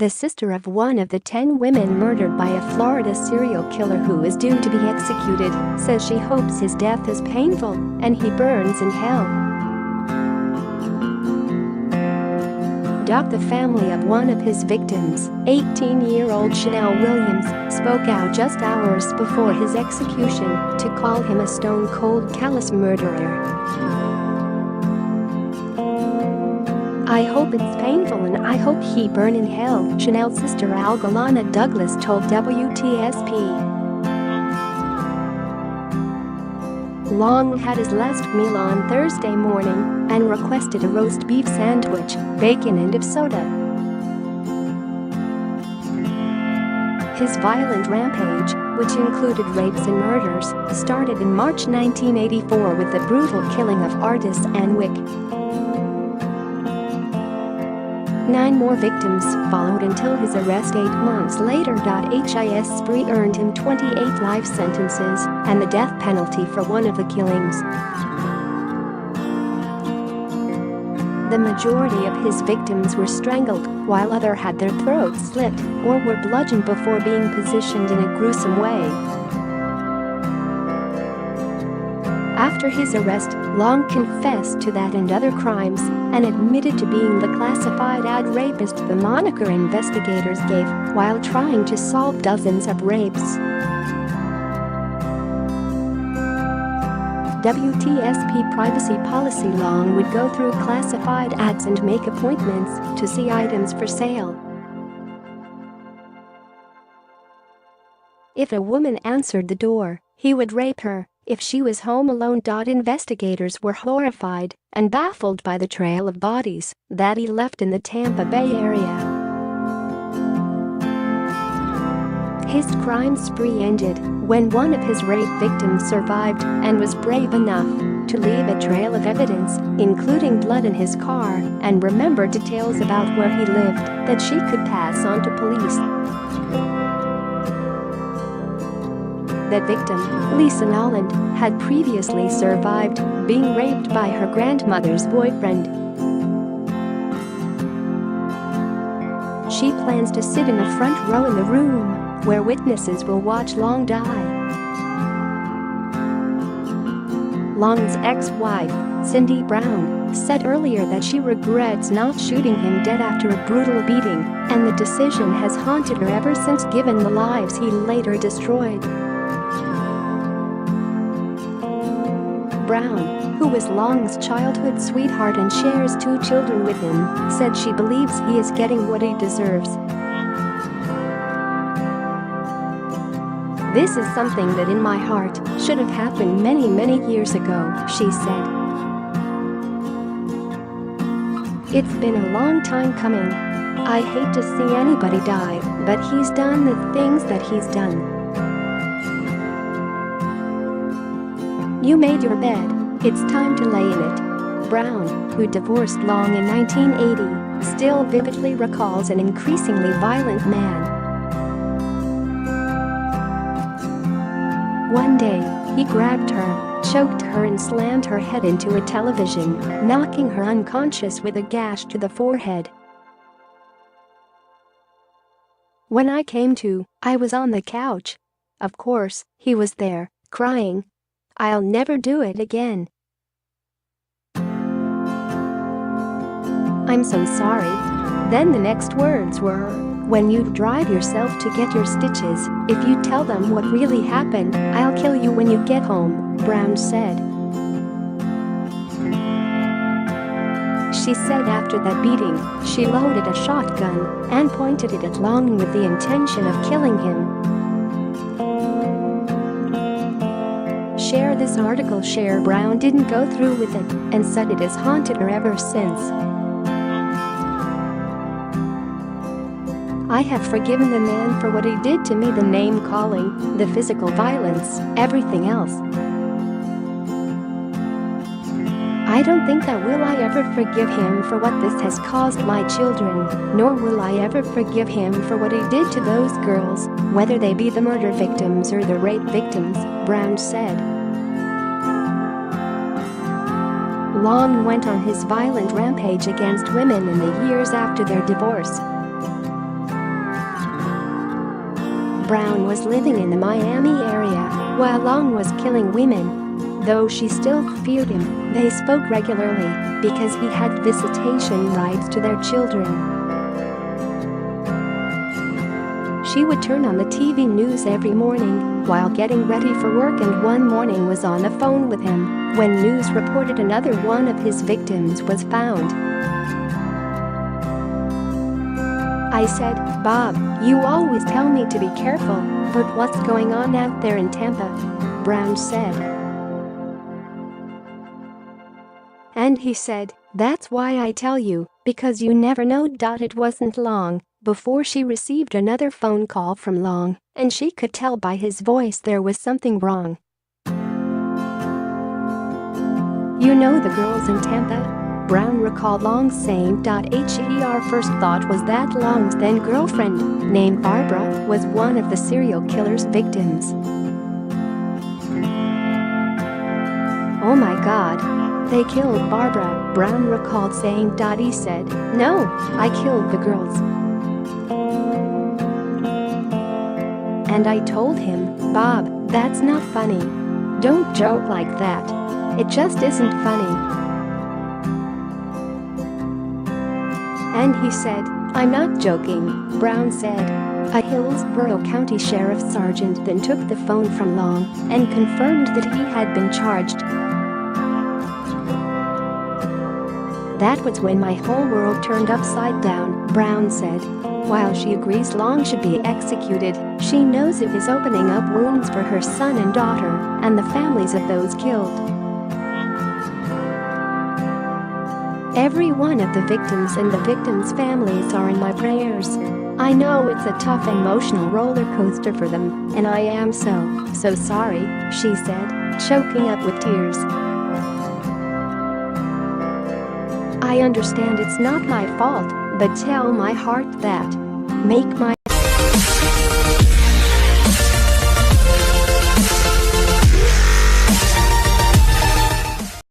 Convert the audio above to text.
the sister of one of the 10 women murdered by a Florida serial killer who is due to be executed, says she hopes his death is painful and he burns in hell. The family of one of his victims, 18-year-old Chanel Williams, spoke out just hours before his execution to call him a stone-cold callous murderer. "I hope it's painful and I hope he burn in hell," Chanel's sister Algalana Douglas told WTSP. Long had his last meal on Thursday morning and requested a roast beef sandwich, bacon and soda. His violent rampage, which included rapes and murders, started in March 1984 with the brutal killing of artist Anne Wick. 9 more victims followed until his arrest 8 months later. His spree earned him 28 life sentences and the death penalty for one of the killings. The majority of his victims were strangled, while others had their throats slit or were bludgeoned before being positioned in a gruesome way. After his arrest, Long confessed to that and other crimes and admitted to being the classified ad rapist the moniker investigators gave while trying to solve dozens of rapes. WTSP privacy policy. Long would go through classified ads and make appointments to see items for sale. If a woman answered the door, he would rape her if she was home alone. Investigators were horrified and baffled by the trail of bodies that he left in the Tampa Bay area. His crime spree ended when one of his rape victims survived and was brave enough to leave a trail of evidence, including blood in his car, and remember details about where he lived that she could pass on to police. That victim, Lisa Nolland, had previously survived being raped by her grandmother's boyfriend. She plans to sit in the front row in the room where witnesses will watch Long die. Long's ex-wife, Cindy Brown, said earlier that she regrets not shooting him dead after a brutal beating, and the decision has haunted her ever since, given the lives he later destroyed. Brown, who was Long's childhood sweetheart and shares 2 children with him, said she believes he is getting what he deserves. "This is something that in my heart should have happened many years ago," she said. "It's been a long time coming. I hate to see anybody die, but he's done the things that he's done." "You made your bed. It's time to lay in it." Brown, who divorced Long in 1980, still vividly recalls an increasingly violent man. One day, he grabbed her, choked her and slammed her head into a television, knocking her unconscious with a gash to the forehead. "When I came to, I was on the couch. Of course, he was there, crying. I'll never do it again. I'm so sorry." Then the next words were, "When you drive yourself to get your stitches, if you tell them what really happened, I'll kill you when you get home," Brown said. She said after that beating, she loaded a shotgun and pointed it at Long with the intention of killing him. Share this article. Brown didn't go through with it and said it has haunted her ever since. "I have forgiven the man for what he did to me, the name-calling, the physical violence, everything else. I don't think that will I ever forgive him for what this has caused my children, nor will I ever forgive him for what he did to those girls, whether they be the murder victims or the rape victims," Brown said. Long went on his violent rampage against women in the years after their divorce. Brown was living in the Miami area while Long was killing women. Though she still feared him, they spoke regularly because he had visitation rights to their children. She would turn on the TV news every morning while getting ready for work, and one morning was on the phone with him when news reported another one of his victims was found. I said, "Bob, you always tell me to be careful, but what's going on out there in Tampa?" Brown said. And he said, "That's why I tell you, because you never know." It wasn't long before she received another phone call from Long, and she could tell by his voice there was something wrong. "You know the girls in Tampa?" Brown recalled Long saying. Her first thought was that Long's then-girlfriend, named Barbara, was one of the serial killer's victims. "Oh my God. They killed Barbara," Brown recalled saying. He said, "No, I killed the girls. And I told him, Bob, that's not funny. Don't joke like that. It just isn't funny." And he said, "I'm not joking," Brown said. A Hillsborough County Sheriff's Sergeant then took the phone from Long and confirmed that he had been charged. "That was when my whole world turned upside down," Brown said. While she agrees Long should be executed, she knows it is opening up wounds for her son and daughter and the families of those killed. "Every one of the victims and the victims' families are in my prayers. I know it's a tough emotional roller coaster for them, and I am so sorry," she said, choking up with tears. "I understand it's not my fault, but tell my heart that. Make my